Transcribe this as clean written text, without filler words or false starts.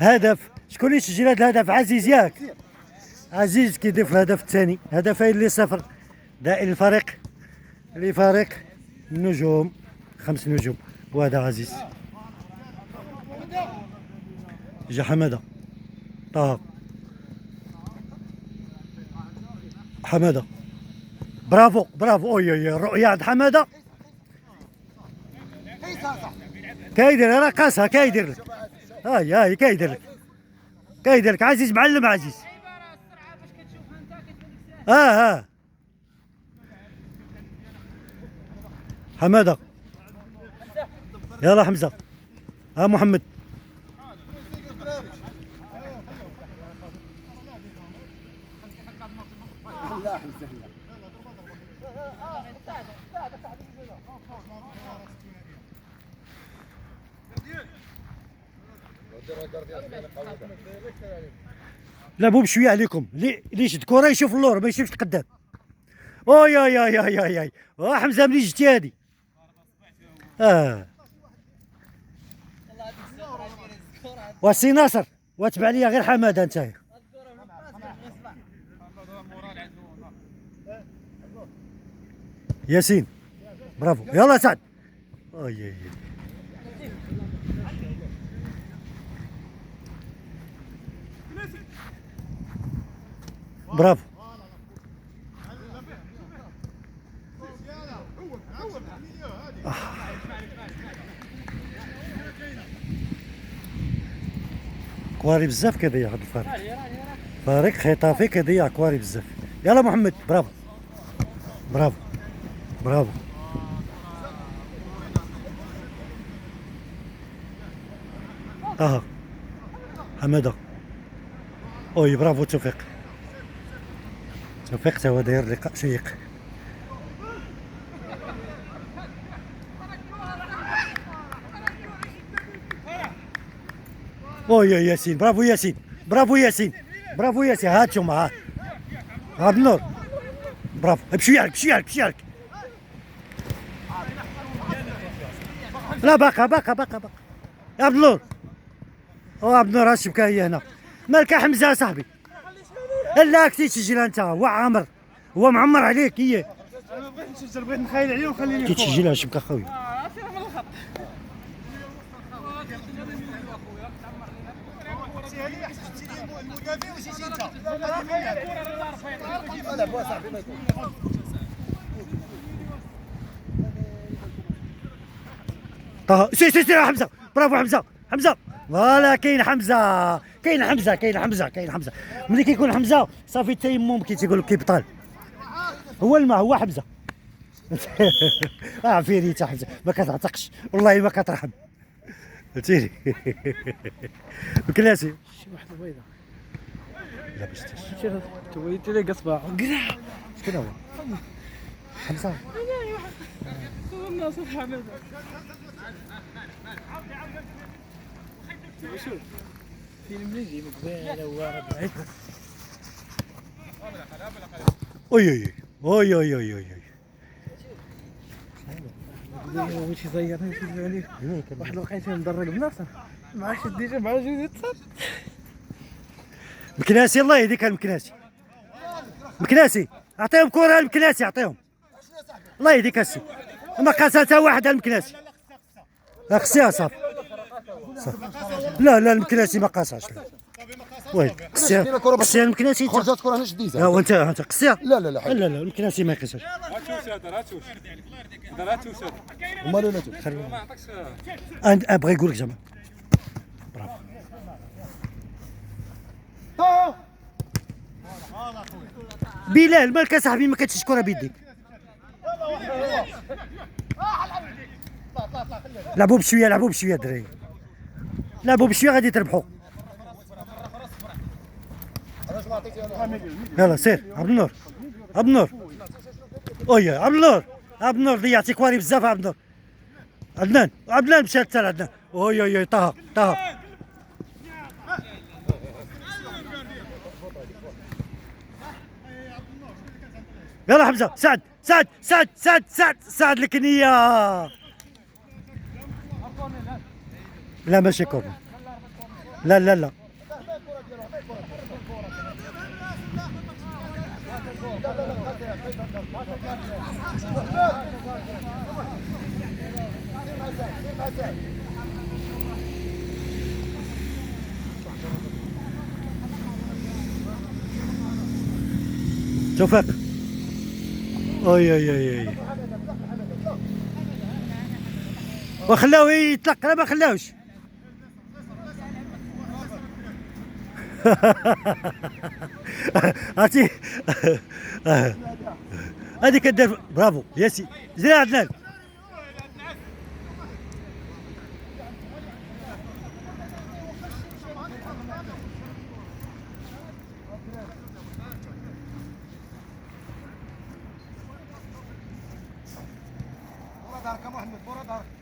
هدف. شكون اللي سجل هذا الهدف؟ عزيز ياك؟ عزيز كيضيف الهدف الثاني. هدفين لصفر دائر الفريق لفريق النجوم. 5 نجوم. وهذا عزيز. جا حماده. طه. حماده. برافو برافو. اوي اوي الرؤية عند حماده. كيدير راه قاسها كيدير لك. هاي كيدير لك. كيدير لك عزيز معلم عزيز. ها حماده. يلا حمزه. محمد. لعبوا بشويه عليكم. اللي يشد كره يشوف اللور ما يشوفش القدام. اوي اي اي اي اي اي حمزه ملي جبتي هادي. وسي ناصر واتبع ليا غير حماده انت. ياسين برافو. يلا سعد. اي برافو. كواري بزاف كيضيع هذا الفريق. فريق خطافي كيضيع كواري بزاف. يلا محمد برافو برافو برافو. حماده. اوي برافو توفيق. توفيق تا هو داير لقاء شيق. اوي ياسين برافو ياسين برافو ياسين برافو ياسين. هاتهم هات عبد النور برافو. بشويه عليك. لا باقا يا عبد النور. عبد النور الشبكه هي هنا. مالك حمزه يا صاحبي؟ لا كنتي تسجل انت. هو عامر هو معمر عليك. هي انا بغيت نسجل بغيت نخيل عليه وخليني كي تسجلها الشبكه خويا. طه سي حمزه برافو حمزه. فوالا كاين حمزه. ملي كيكون حمزه صافي التيمم تيقول لك كيبطل. هو الماء هو حمزه. عافيني تا حمزه ما كتعتقش والله ما كترحم. فهمتيني. مكلاسي شي واحد البيضه. لا باش تويت لي قصبه قرع. شكون هو؟ حمزه. هو الناصر حماده. شوف فيلم اللي يجي مقبال هو بعيد. اوي واش يزيرني عليه. واحد الوقيته مدرب بنفسه ما عرفتش ديجا مع جوج تصاد. مكناسي الله يهديك المكناسي اعطيهم كره المكناسي اعطيهم. الله يهديك السي ما قاسها حتى واحد المكناسي. خصيها صافي. لا المكناسي ما قاسهاش. وين قصيها المكناسي. خرجت كره هنا شديتها. وانت قصيها. لا لا المكناسي ما يقيسهاش. امال ولا ابغى يقول لك زعما برافو. بلال مالك صاحبي ما كتشش كره بيديك. لعبوا بشويه دراري. لعبوا بشويه غادي تربحوا. يلا سير عبد النور. اوي عبد النور ضيعتي كواري بزاف. عبد النور. عدنان مشى حتى لعدنان. اوي طه. يلا حمزه. سعد الكنيه. لا ماشي كورنر. لا لا لا. توفيق. اي اي اي اي. وخلاوه يطلق، لا ما خلاوش. عرفتي هذيك كدير برافو ياسي زين عدنان. دارك محمد، برا دارك.